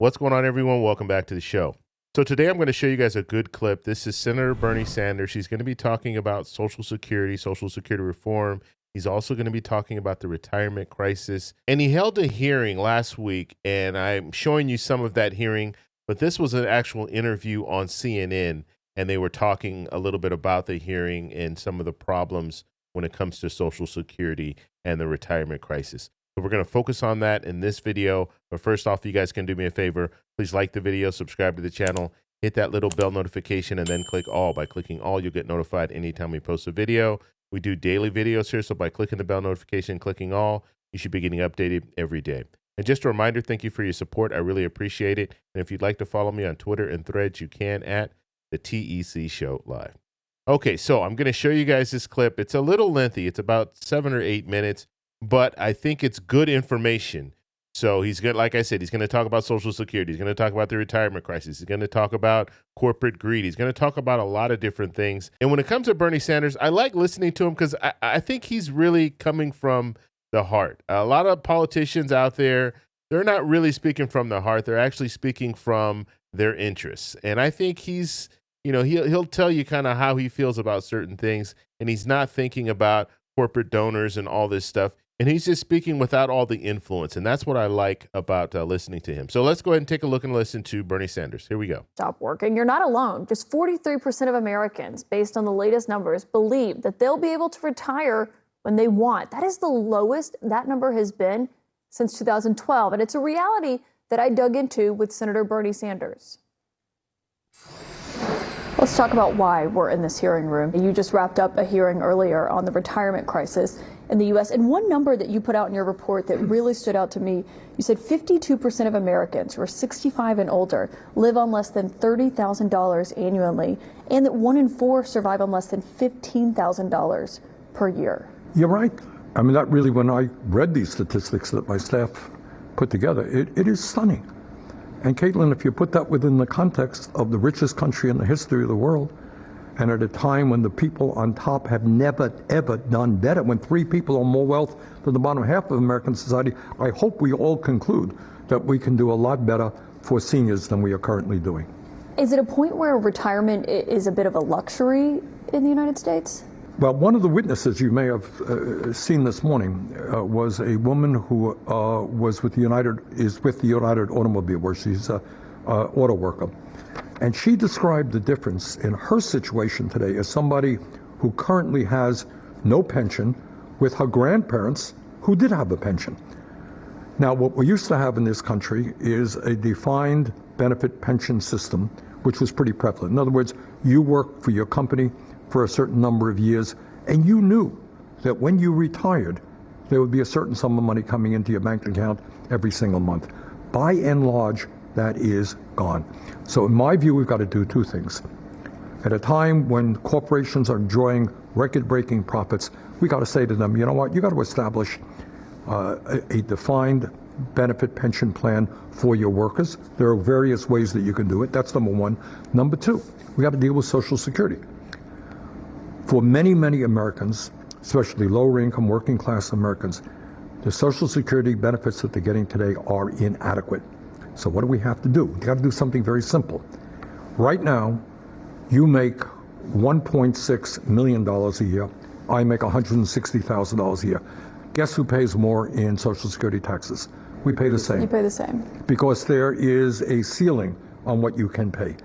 What's going on, everyone? Welcome back to the show. So today I'm going to show you guys a good clip. This is Senator Bernie Sanders. He's going to be talking about Social Security reform. He's also going to be talking about the retirement crisis. And he held a hearing last week, and I'm showing you some of that hearing, but this was an actual interview on CNN, and they were talking a little bit about the hearing and some of the problems when it comes to Social Security and the retirement crisis. So we're going to focus on that in this video. But first off, you guys can do me a favor. Please like the video, subscribe to the channel, hit that little bell notification, and then click all. By clicking all, you'll get notified anytime we post a video. We do daily videos here, so by clicking the bell notification, clicking all, you should be getting updated every day. And just a reminder, thank you for your support. I really appreciate it. And if you'd like to follow me on Twitter and Threads, you can at the TEC Show Live. Okay, so I'm going to show you guys this clip. It's a little lengthy. It's about 7 or 8 minutes. But I think it's good information. So he's going, like I said, he's going to talk about Social Security. He's going to talk about the retirement crisis. He's going to talk about corporate greed. He's going to talk about a lot of different things. And when it comes to Bernie Sanders, I like listening to him because I think he's really coming from the heart. A lot of politicians out there, they're not really speaking from the heart. They're actually speaking from their interests. And I think he's, he'll tell you kind of how he feels about certain things. And he's not thinking about corporate donors and all this stuff. And he's just speaking without all the influence. And that's what I like about listening to him. So let's go ahead and take a look and listen to Bernie Sanders. Here we go. Stop working. You're not alone. Just 43% of Americans, based on the latest numbers, believe that they'll be able to retire when they want. That is the lowest that number has been since 2012. And it's a reality that I dug into with Senator Bernie Sanders. Let's talk about why we're in this hearing room. You just wrapped up a hearing earlier on the retirement crisis in the U.S. And one number that you put out in your report that really stood out to me, you said 52% of Americans who are 65 and older live on less than $30,000 annually, and that 1 in 4 survive on less than $15,000 per year. You're right. I mean, that really, when I read these statistics that my staff put together, it is stunning. And Caitlin, if you put that within the context of the richest country in the history of the world, and at a time when the people on top have never, ever done better, when 3 people own more wealth than the bottom half of American society, I hope we all conclude that we can do a lot better for seniors than we are currently doing. Is it a point where retirement is a bit of a luxury in the United States? Well, one of the witnesses you may have seen this morning was a woman who is with the United Automobile, where she's an auto worker. And she described the difference in her situation today as somebody who currently has no pension with her grandparents who did have a pension. Now, what we used to have in this country is a defined benefit pension system, which was pretty prevalent. In other words, you worked for your company for a certain number of years, and you knew that when you retired, there would be a certain sum of money coming into your bank account every single month. By and large, that is gone. So in my view, we've got to do 2 things. At a time when corporations are enjoying record-breaking profits, we got to say to them, you know what, you got to establish a defined benefit pension plan for your workers. There are various ways that you can do it. That's number 1. Number 2, we got to deal with Social Security. For many, many Americans, especially lower income, working class Americans, the Social Security benefits that they're getting today are inadequate. So what do we have to do? We got to do something very simple. Right now, you make $1.6 million a year. I make $160,000 a year. Guess who pays more in Social Security taxes? We pay the same. You pay the same. Because there is a ceiling on what you can pay.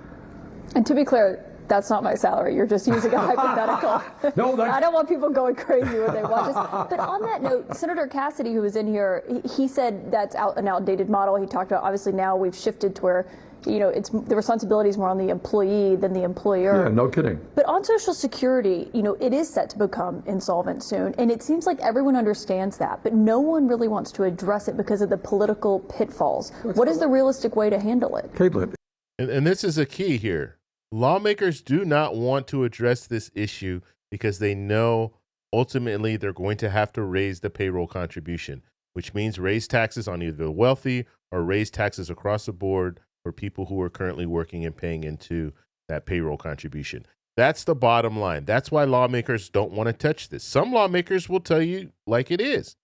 And to be clear, that's not my salary. You're just using a hypothetical. No, I don't want people going crazy when they watch this. But on that note, Senator Cassidy, who was in here, he said that's an outdated model. He talked about, obviously now we've shifted to where, it's the responsibility is more on the employee than the employer. Yeah, no kidding. But on Social Security, it is set to become insolvent soon. And it seems like everyone understands that, but no one really wants to address it because of the political pitfalls. What is the realistic way to handle it? Caitlin. And this is a key here. Lawmakers do not want to address this issue because they know ultimately they're going to have to raise the payroll contribution, which means raise taxes on either the wealthy or raise taxes across the board for people who are currently working and paying into that payroll contribution. That's the bottom line. That's why lawmakers don't want to touch this. Some lawmakers will tell you like it is.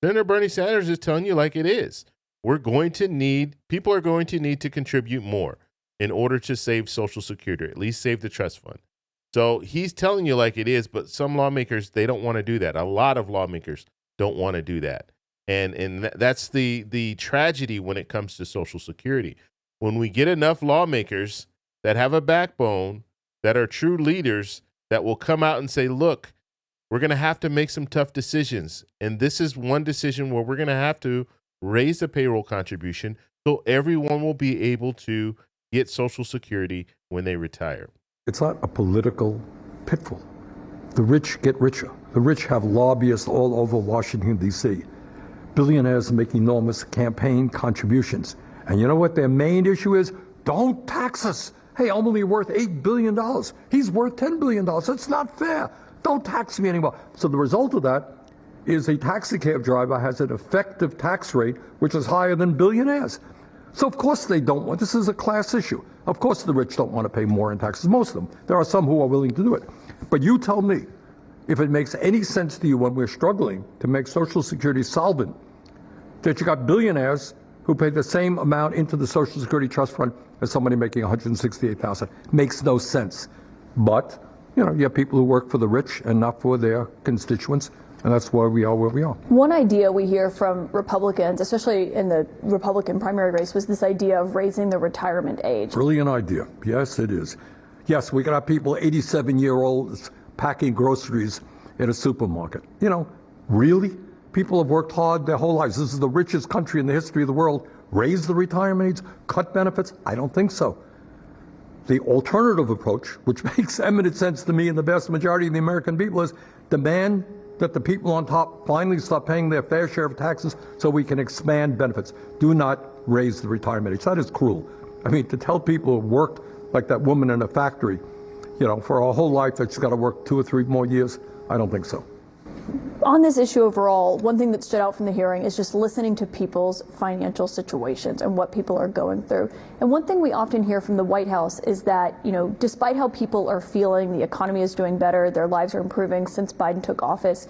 Senator Bernie Sanders is telling you like it is. people are going to need to contribute more in order to save Social Security, or at least save the trust fund. So he's telling you like it is, but some lawmakers, they don't want to do that. A lot of lawmakers don't want to do that. And that's the tragedy when it comes to Social Security. When we get enough lawmakers that have a backbone, that are true leaders, that will come out and say, look, we're going to have to make some tough decisions. And this is one decision where we're going to have to raise the payroll contribution so everyone will be able to get Social Security when they retire. It's not a political pitfall. The rich get richer. The rich have lobbyists all over Washington, D.C. Billionaires make enormous campaign contributions. And you know what their main issue is? Don't tax us. Hey, I'm only worth $8 billion. He's worth $10 billion. That's not fair. Don't tax me anymore. So the result of that is a taxi cab driver has an effective tax rate which is higher than billionaires. So of course they don't want, this is a class issue. Of course the rich don't want to pay more in taxes, most of them. There are some who are willing to do it. But you tell me, if it makes any sense to you when we're struggling to make Social Security solvent, that you got billionaires who pay the same amount into the Social Security Trust Fund as somebody making $168,000. Makes no sense. But, you have people who work for the rich and not for their constituents. And that's why we are where we are. One idea we hear from Republicans, especially in the Republican primary race, was this idea of raising the retirement age. Brilliant idea. Yes, it is. Yes, we got people, 87-year-olds, packing groceries at a supermarket. Really? People have worked hard their whole lives. This is the richest country in the history of the world. Raise the retirement age? Cut benefits? I don't think so. The alternative approach, which makes eminent sense to me and the vast majority of the American people, is demand that the people on top finally stop paying their fair share of taxes so we can expand benefits. Do not raise the retirement age. That is cruel. I mean, to tell people who worked like that woman in a factory, for a whole life that she's got to work 2 or 3 more years, I don't think so. On this issue overall, one thing that stood out from the hearing is just listening to people's financial situations and what people are going through. And one thing we often hear from the White House is that, despite how people are feeling, the economy is doing better, their lives are improving since Biden took office.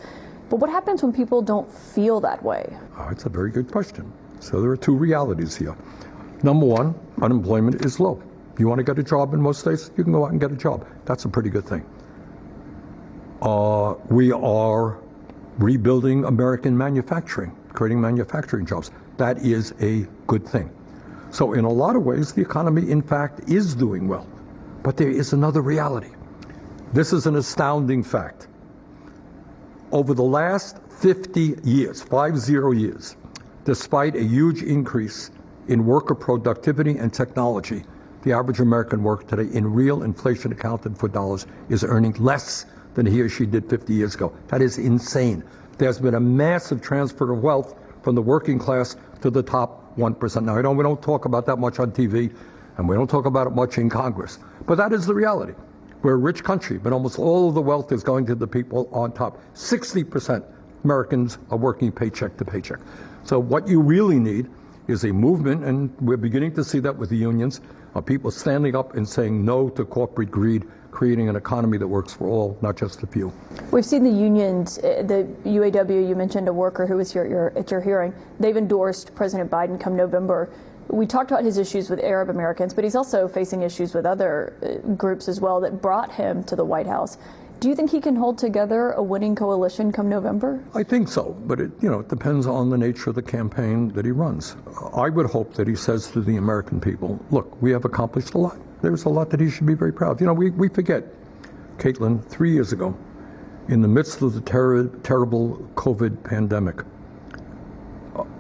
But what happens when people don't feel that way? Oh, it's a very good question. So there are 2 realities here. Number one, unemployment is low. You want to get a job in most states, you can go out and get a job. That's a pretty good thing. We are rebuilding American manufacturing, creating manufacturing jobs. That is a good thing. So in a lot of ways, the economy, in fact, is doing well. But there is another reality. This is an astounding fact. Over the last 50 years, 50 years, despite a huge increase in worker productivity and technology, the average American worker today, in real inflation accounted for dollars, is earning less than he or she did 50 years ago. That is insane. There's been a massive transfer of wealth from the working class to the top 1%. Now, we don't talk about that much on TV, and we don't talk about it much in Congress. But that is the reality. We're a rich country, but almost all of the wealth is going to the people on top. 60% Americans are working paycheck to paycheck. So what you really need is a movement, and we're beginning to see that with the unions, of people standing up and saying no to corporate greed, creating an economy that works for all, not just a few. We've seen the unions, the UAW, you mentioned a worker who was here at your hearing. They've endorsed President Biden come November. We talked about his issues with Arab Americans, but he's also facing issues with other groups as well that brought him to the White House. Do you think he can hold together a winning coalition come November? I think so, but it depends on the nature of the campaign that he runs. I would hope that he says to the American people, look, we have accomplished a lot. There's a lot that he should be very proud of. We forget, Caitlin, 3 years ago, in the midst of the terrible COVID pandemic,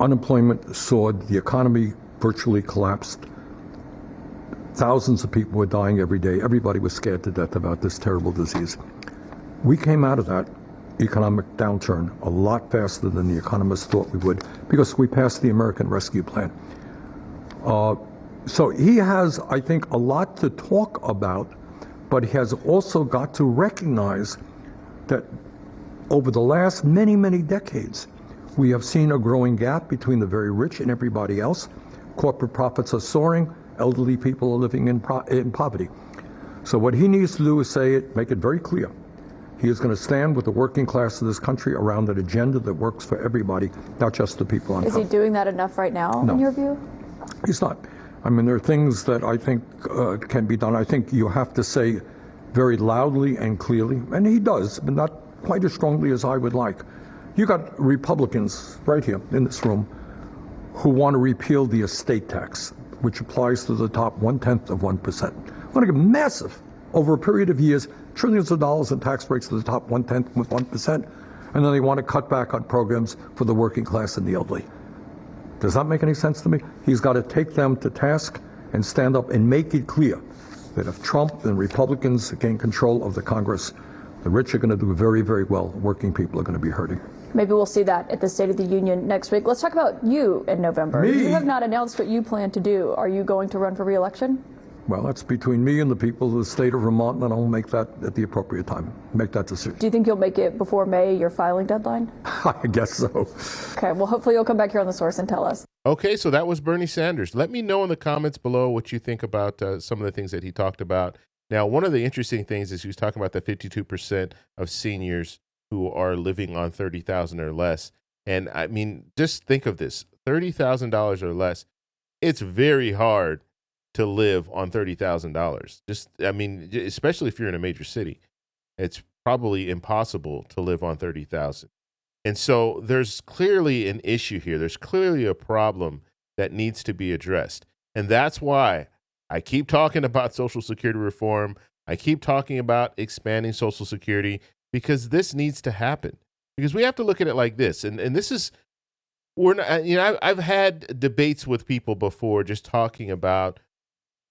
unemployment soared, the economy virtually collapsed. Thousands of people were dying every day. Everybody was scared to death about this terrible disease. We came out of that economic downturn a lot faster than the economists thought we would because we passed the American Rescue Plan. So he has, I think, a lot to talk about, but he has also got to recognize that over the last many, many decades, we have seen a growing gap between the very rich and everybody else. Corporate profits are soaring. Elderly people are living in poverty. So what he needs to do is say it, make it very clear He is going to stand with the working class of this country around an agenda that works for everybody, not just the people on top. Is he doing that enough right now, No. in your view? He's not. I mean, there are things that I think can be done. I think you have to say very loudly and clearly, and he does, but not quite as strongly as I would like. You got Republicans right here in this room who want to repeal the estate tax, which applies to the top 1/10 of 1%. Want to give massive, over a period of years, trillions of dollars in tax breaks to the top 1/10 of 1%, and then they want to cut back on programs for the working class and the elderly. Does that make any sense to me? He's got to take them to task and stand up and make it clear that if Trump and Republicans gain control of the Congress, the rich are going to do very, very well. Working people are going to be hurting. Maybe we'll see that at the State of the Union next week. Let's talk about you in November. Me? You have not announced what you plan to do. Are you going to run for re-election? Well, that's between me and the people of the state of Vermont, and I'll make that at the appropriate time, make that decision. Do you think you'll make it before May, your filing deadline? I guess so. Okay, well, hopefully you'll come back here on The Source and tell us. Okay, so that was Bernie Sanders. Let me know in the comments below what you think about some of the things that he talked about. Now, one of the interesting things is he was talking about the 52% of seniors who are living on $30,000 or less. And I mean, just think of this, $30,000 or less. It's very hard to live on $30,000. Just, I mean, especially if you're in a major city, it's probably impossible to live on $30,000. And so there's clearly an issue here. There's clearly a problem that needs to be addressed. And that's why I keep talking about Social Security reform. I keep talking about expanding Social Security, because this needs to happen. Because we have to look at it like this. And this is, we're not, you know, I've had debates with people before just talking about,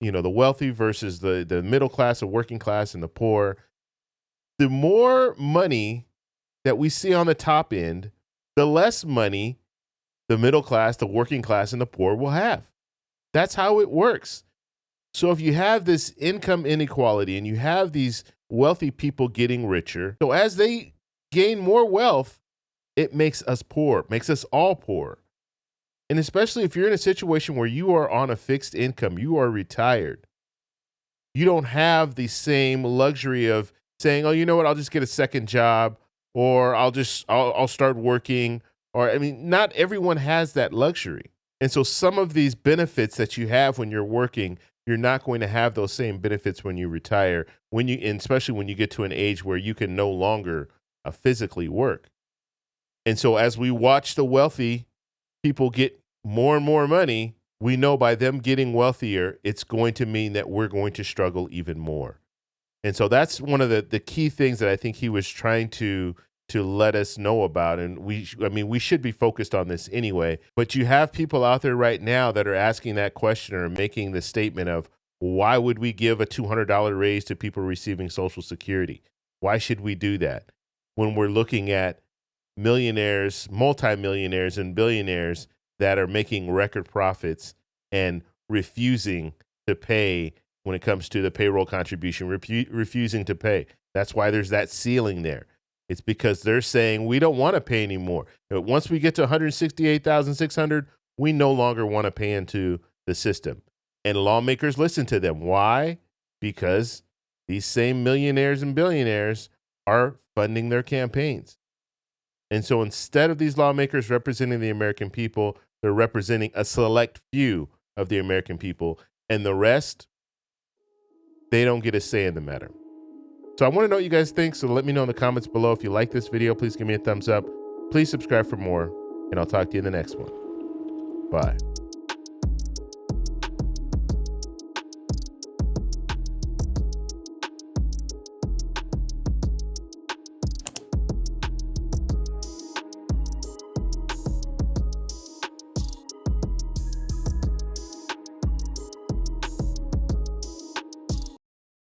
you know, the wealthy versus the middle class, the working class, and the poor. The more money that we see on the top end, the less money the middle class, the working class, and the poor will have. That's how it works. So if you have this income inequality and you have these wealthy people getting richer, so as they gain more wealth, it makes us poor, makes us all poor. And especially if you're in a situation where you are on a fixed income, you are retired, you don't have the same luxury of saying, oh, you know what, I'll just get a second job, or I'll start working. Or, I mean, not everyone has that luxury. And so some of these benefits that you have when you're working, you're not going to have those same benefits when you retire, and especially when you get to an age where you can no longer physically work. And so as we watch the wealthy people get more and more money, we know by them getting wealthier, it's going to mean that we're going to struggle even more. And so that's one of the key things that I think he was trying to let us know about. And we should be focused on this anyway. But you have people out there right now that are asking that question or making the statement of, why would we give a $200 raise to people receiving Social Security? Why should we do that? When we're looking at millionaires, multimillionaires, and billionaires that are making record profits and refusing to pay when it comes to the payroll contribution, refusing to pay. That's why there's that ceiling there. It's because they're saying we don't want to pay anymore. Once we get to $168,600, we no longer want to pay into the system. And lawmakers listen to them. Why? Because these same millionaires and billionaires are funding their campaigns. And so instead of these lawmakers representing the American people, they're representing a select few of the American people. And the rest, they don't get a say in the matter. So I want to know what you guys think, so let me know in the comments below. If you like this video, please give me a thumbs up. Please subscribe for more, and I'll talk to you in the next one. Bye.